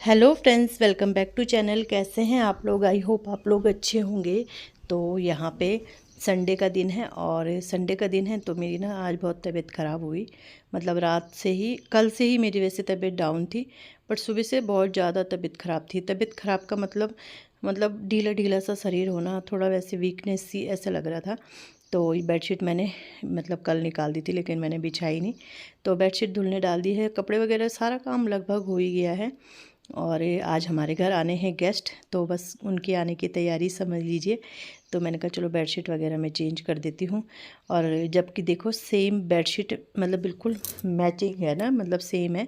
Hello friends, welcome back to channel. कैसे हैं आप लोग? आई होप आप लोग अच्छे होंगे। तो यहाँ पे संडे का दिन है और संडे का दिन है तो मेरी ना आज बहुत तबीयत ख़राब हुई। मतलब रात से ही, कल से ही मेरी वैसे तबीयत डाउन थी, बट सुबह से बहुत ज़्यादा तबीयत ख़राब थी। तबीयत ख़राब का मतलब ढीला ढीला सा शरीर होना, थोड़ा वैसे वीकनेस सी ऐसा लग रहा था। तो ये बेडशीट मैंने मतलब कल निकाल दी थी, लेकिन मैंने बिछाई नहीं। तो बेडशीट धुलने डाल दी है, कपड़े वगैरह सारा काम लगभग हो ही गया है। और आज हमारे घर आने हैं गेस्ट, तो बस उनके आने की तैयारी समझ लीजिए। तो मैंने कहा चलो बेडशीट वगैरह मैं चेंज कर देती हूँ। और जबकि देखो सेम बेडशीट मतलब बिल्कुल मैचिंग है ना, मतलब सेम है,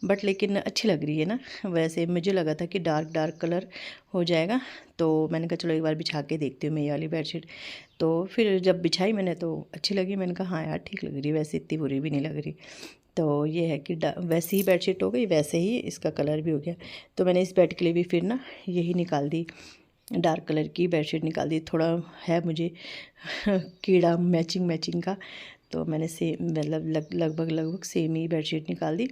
बट लेकिन अच्छी लग रही है ना। वैसे मुझे लगा था कि डार्क डार्क कलर हो जाएगा, तो मैंने कहा चलो एक बार बिछा के देखती हूँ मैं ये वाली बेडशीट। तो फिर जब बिछाई मैंने तो अच्छी लगी। मैंने कहा हाँ यार ठीक लग रही है, वैसे इतनी बुरी भी नहीं लग रही। तो ये है कि वैसे ही बेडशीट हो गई, वैसे ही इसका कलर भी हो गया। तो मैंने इस बेड के लिए भी फिर ना यही निकाल दी, डार्क कलर की बेडशीट निकाल दी। थोड़ा है मुझे कीड़ा मैचिंग मैचिंग का, तो मैंने सेम मतलब लगभग सेम ही बेडशीट निकाल दी।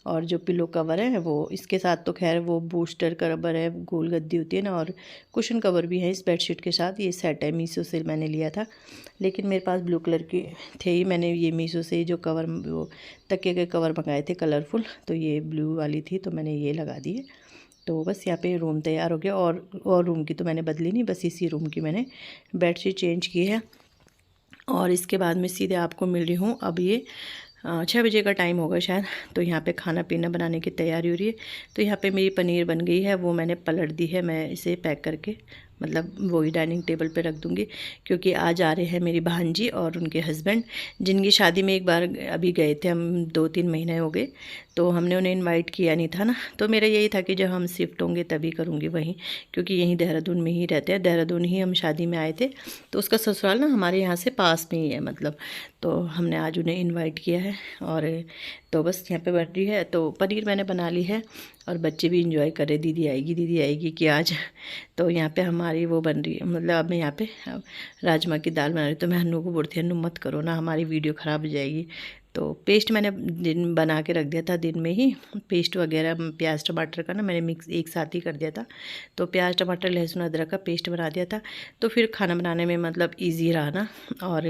और जो पिलो कवर है वो इसके साथ, तो खैर वो बूस्टर कवर है, गोल गद्दी होती है ना, और कुशन कवर भी है इस बेडशीट के साथ। ये सेट है, मीशो से मैंने लिया था, लेकिन मेरे पास ब्लू कलर की थे ही। मैंने ये मीशो से जो कवर, वो तकिए के कवर मंगाए थे कलरफुल, तो ये ब्लू वाली थी तो मैंने ये लगा दी है। तो बस यहाँ पे रूम तैयार हो गया। और रूम की तो मैंने बदली नहीं, बस इसी रूम की मैंने बेडशीट चेंज की है। और इसके बाद मैं सीधे आपको मिल रही हूँ। अब ये 6 बजे का टाइम होगा शायद। तो यहाँ पे खाना पीना बनाने की तैयारी हो रही है। तो यहाँ पे मेरी पनीर बन गई है, वो मैंने पलट दी है। मैं इसे पैक करके मतलब वही डाइनिंग टेबल पे रख दूँगी, क्योंकि आज आ रहे हैं मेरी भांजी और उनके हस्बैंड, जिनकी शादी में एक बार अभी गए थे हम, 2-3 महीने हो गए। तो हमने उन्हें इनवाइट किया नहीं था ना। तो मेरा यही था कि जब हम शिफ्ट होंगे तभी करूँगी वहीं, क्योंकि यहीं देहरादून में ही रहते हैं। देहरादून ही हम शादी में आए थे, तो उसका ससुराल ना हमारे यहाँ से पास में ही है मतलब। तो हमने आज उन्हें इनवाइट किया है। और तो बस यहाँ पे बन रही है, तो पनीर मैंने बना ली है और बच्चे भी इंजॉय कर रहे, दीदी आएगी कि आज। तो यहाँ पे हमारी वो बन रही है, मतलब अब मैं यहाँ पे राजमा की दाल बना रही हूँ। तो मैं हन्नू को बोलती हन्नू मत करो ना, हमारी वीडियो ख़राब हो जाएगी। तो पेस्ट मैंने दिन बना के रख दिया था, दिन में ही पेस्ट वगैरह प्याज टमाटर का ना मैंने मिक्स एक साथ ही कर दिया था। तो प्याज टमाटर लहसुन अदरक का पेस्ट बना दिया था, तो फिर खाना बनाने में मतलब ईजी रहा ना। और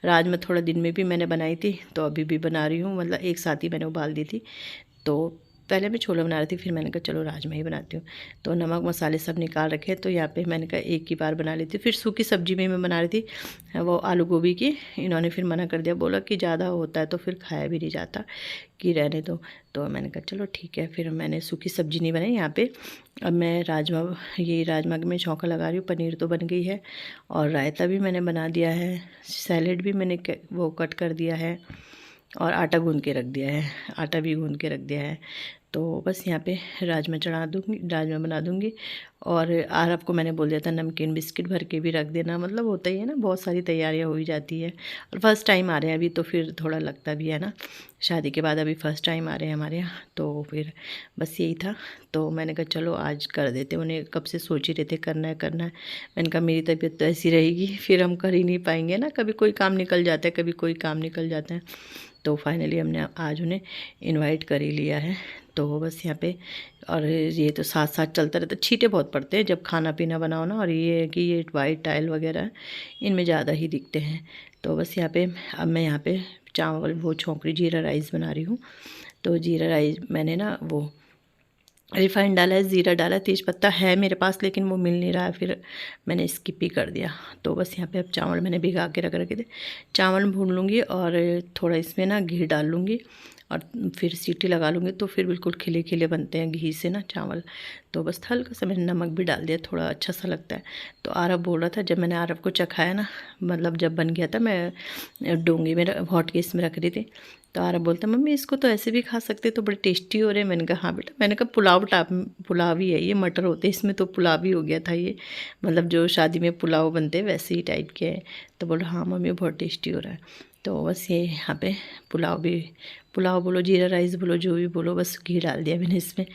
राजमा थोड़ा दिन में भी मैंने बनाई थी, तो अभी भी बना रही हूँ, मतलब एक साथ ही मैंने उबाल दी थी। तो पहले मैं छोले बना रही थी, फिर मैंने कहा चलो राजमा ही बनाती हूँ। तो नमक मसाले सब निकाल रखे, तो यहाँ पे मैंने कहा एक ही बार बना ली थी। फिर सूखी सब्जी में मैं बना रही थी वो आलू गोभी की। इन्होंने फिर मना कर दिया, बोला कि ज़्यादा होता है तो फिर खाया भी नहीं जाता, कि रहने दो। तो मैंने कहा चलो ठीक है, फिर मैंने सूखी सब्जी नहीं बनाई यहाँ पे। अब मैं राजमा में छौंका लगा रही हूँ। पनीर तो बन गई है और रायता भी मैंने बना दिया है, सैलेड भी मैंने वो कट कर दिया है, और आटा गूंद के रख दिया है, आटा भी गूंद के रख दिया है। तो बस यहाँ पे राजमा चढ़ा दूँगी, राजमा बना दूँगी। और आरव को मैंने बोल दिया था नमकीन बिस्किट भर के भी रख देना, मतलब होता ही है ना, बहुत सारी तैयारियाँ हो ही जाती है। और फर्स्ट टाइम आ रहे हैं अभी, तो फिर थोड़ा लगता भी है ना, शादी के बाद अभी फर्स्ट टाइम आ रहे हैं हमारे यहाँ। तो फिर बस यही था। तो मैंने कहा चलो आज कर देते, उन्हें कब से सोच ही रहे थे करना है करना है। मैंने कहा मेरी तबीयत तो ऐसी रहेगी, फिर हम कर ही नहीं पाएंगे ना, कभी कोई काम निकल जाता है, कभी कोई काम निकल जाता है। तो फाइनली हमने आज उन्हें इनवाइट कर ही लिया है। तो बस यहाँ पे, और ये तो साथ साथ चलता रहता है। छींटे बहुत पड़ते हैं जब खाना पीना बनाओ ना, और ये है कि ये वाइट टाइल वगैरह है, इनमें ज़्यादा ही दिखते हैं। तो बस यहाँ पे अब मैं यहाँ पे चावल वो छोंकरी जीरा राइस बना रही हूँ। तो जीरा राइस मैंने ना वो रिफाइंड डाला है, ज़ीरा डाला है, तेज़पत्ता है मेरे पास, लेकिन वो मिल नहीं रहा है, फिर मैंने स्किप ही कर दिया। तो बस यहाँ पे अब चावल मैंने भिगा के रख रखे थे, चावल भून लूँगी और थोड़ा इसमें ना घी डाल लूँगी और फिर सीटी लगा लूँगी, तो फिर बिल्कुल खिले खिले बनते हैं घी से ना चावल। तो बस हल्का सा मैंने नमक भी डाल दिया, थोड़ा अच्छा सा लगता है। तो आरव बोल रहा था, जब मैंने आरव को चखाया ना, मतलब जब बन गया था, मैं डोंगी में हॉट केस में रख रही थी, तो आरव बोलता मम्मी इसको तो ऐसे भी खा सकते, तो बड़े टेस्टी हो रहे हैं। मैंने कहा हाँ बेटा, मैंने कहा पुलाव ही है ये, मटर होते हैं इसमें, तो पुलाव ही हो गया था ये, मतलब जो शादी में पुलाव बनते हैं वैसे ही टाइप के हैं। तो बोलो हाँ मम्मी बहुत टेस्टी हो रहा है। तो बस ये यहाँ पे पुलाव बोलो, जीरा राइस बोलो, जो भी बोलो, बस घी डाल दिया मैंने इसमें,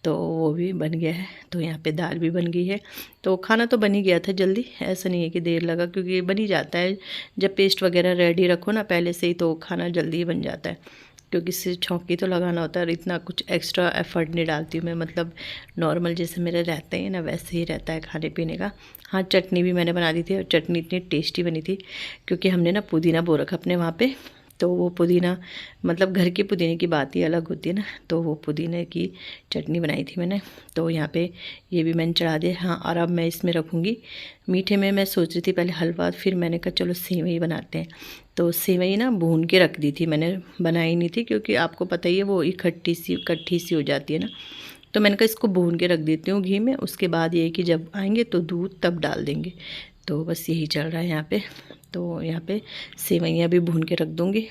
तो वो भी बन गया है। तो यहाँ पे दाल भी बन गई है। तो खाना तो बन ही गया था जल्दी, ऐसा नहीं है कि देर लगा, क्योंकि बन ही जाता है जब पेस्ट वगैरह रेडी रखो ना पहले से ही, तो खाना जल्दी ही बन जाता है। क्योंकि इससे छौंकी तो लगाना होता है और इतना कुछ एक्स्ट्रा एफर्ट नहीं डालती हूँ मैं, मतलब नॉर्मल जैसे मेरे रहते हैं ना वैसे ही रहता है खाने पीने का। हाँ, चटनी भी मैंने बना दी थी और चटनी इतनी टेस्टी बनी थी क्योंकि हमने ना पुदीना बो रखा अपने वहाँ पे, तो वो पुदीना मतलब घर के पुदीने की बात ही अलग होती है ना, तो वो पुदीने की चटनी बनाई थी मैंने। तो यहाँ पे ये भी मैंने चढ़ा दिया। हाँ, और अब मैं इसमें रखूँगी मीठे में, मैं सोच रही थी पहले हलवा, फिर मैंने कहा चलो सेवई बनाते हैं। तो सेवई ना भून के रख दी थी मैंने, बनाई नहीं थी क्योंकि आपको पता ही है वो इकट्ठी सी कट्ठी सी हो जाती है ना, तो मैंने कहा इसको भून के रख देती हूँ घी में, उसके बाद ये है कि जब आएंगे तो दूध तब डाल देंगे। तो बस यही चल रहा है यहाँ पे। तो यहाँ पे सेवइयाँ भी भून के रख दूँगी।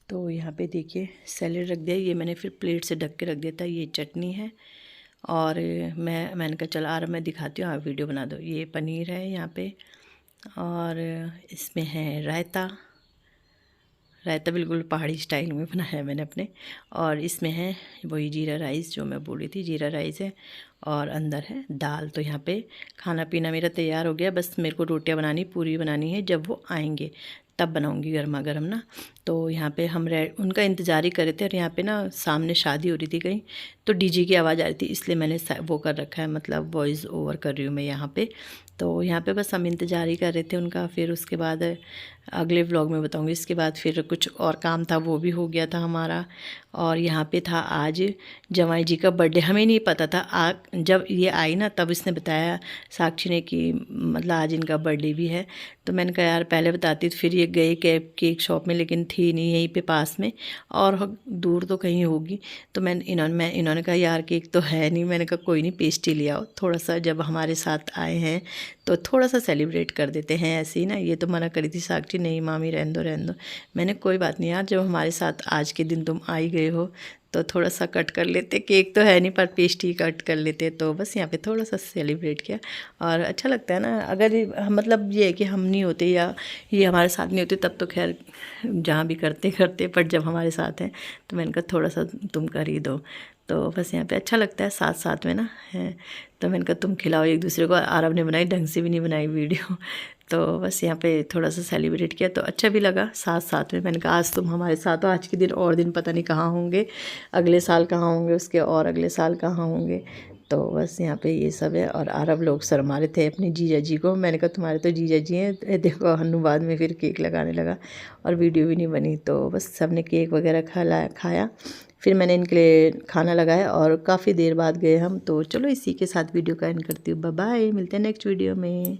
तो यहाँ पे देखिए सैलेड रख दिया, ये मैंने फिर प्लेट से ढक के रख दिया था। ये चटनी है और मैंने कहा चल आ रहा मैं दिखाती हूँ, आप वीडियो बना दो। ये पनीर है यहाँ पे और इसमें है रायता, रायता बिल्कुल पहाड़ी स्टाइल में बनाया है मैंने अपने। और इसमें है वही जीरा राइस जो मैं बोली थी, जीरा राइस है और अंदर है दाल। तो यहाँ पे खाना पीना मेरा तैयार हो गया, बस मेरे को रोटियां बनानी पूरी बनानी है, जब वो आएंगे तब बनाऊंगी गर्मा गर्म ना। तो यहाँ पे हम उनका इंतज़ार ही कर रहे थे और यहाँ पे ना सामने शादी हो रही थी कहीं, तो डीजे की आवाज़ आ रही थी, इसलिए मैंने वो कर रखा है, मतलब वॉइस ओवर कर रही हूँ मैं यहाँ पे। तो यहाँ पे बस हम इंतज़ार ही कर रहे थे उनका। फिर उसके बाद अगले व्लॉग में बताऊँगी। इसके बाद फिर कुछ और काम था वो भी हो गया था हमारा। और यहाँ पे था आज जवाई जी का बर्थडे, हमें नहीं पता था। जब ये आई ना तब इसने बताया साक्षी ने कि मतलब आज इनका बर्थडे भी है। तो मैंने कहा यार पहले बताती तो फिर ये गए केक शॉप में, लेकिन थी नहीं यहीं पे पास में और दूर तो कहीं होगी। तो इन्होंने कहा यार केक तो है नहीं। मैंने कहा कोई नहीं पेस्ट्री ले आओ, थोड़ा सा जब हमारे साथ आए हैं तो थोड़ा सा सेलिब्रेट कर देते हैं ऐसे ही ना। ये तो मना करी थी साक्षी, नहीं मामी रहने दो रहने दो। मैंने कोई बात नहीं यार, जब हमारे साथ आज के दिन तुम आई गए हो तो थोड़ा सा कट कर लेते, केक तो है नहीं पर पेस्ट्री कट कर लेते। तो बस यहाँ पे थोड़ा सा सेलिब्रेट किया और अच्छा लगता है ना। अगर मतलब ये है कि हम नहीं होते या ये हमारे साथ नहीं होते तब तो खैर जहाँ भी करते करते, पर जब हमारे साथ हैं तो मैंने कहा थोड़ा सा तुम कर ही दो। तो बस यहाँ पे अच्छा लगता है साथ साथ में ना है। तो मैंने कहा तुम खिलाओ एक दूसरे को। आरव ने बनाई, ढंग से भी नहीं बनाई वीडियो। तो बस यहाँ पे थोड़ा सा सेलिब्रेट किया तो अच्छा भी लगा साथ साथ में। मैंने कहा आज तुम हमारे साथ हो, आज के दिन और दिन पता नहीं कहाँ होंगे, अगले साल कहाँ होंगे, उसके और अगले साल कहाँ होंगे। तो बस यहाँ पे ये सब है। और आरब लोग शर्मा रहे थे अपने जीजा जी को। मैंने कहा तुम्हारे तो जीजा जी हैं, देखो हन्नू बाद में फिर केक लगाने लगा और वीडियो भी नहीं बनी। तो बस सबने केक वगैरह खाया, फिर मैंने इनके लिए खाना लगाया और काफ़ी देर बाद गए हम। तो चलो इसी के साथ वीडियो का एंड करती हूँ। बाय बाय, मिलते हैं नेक्स्ट वीडियो में।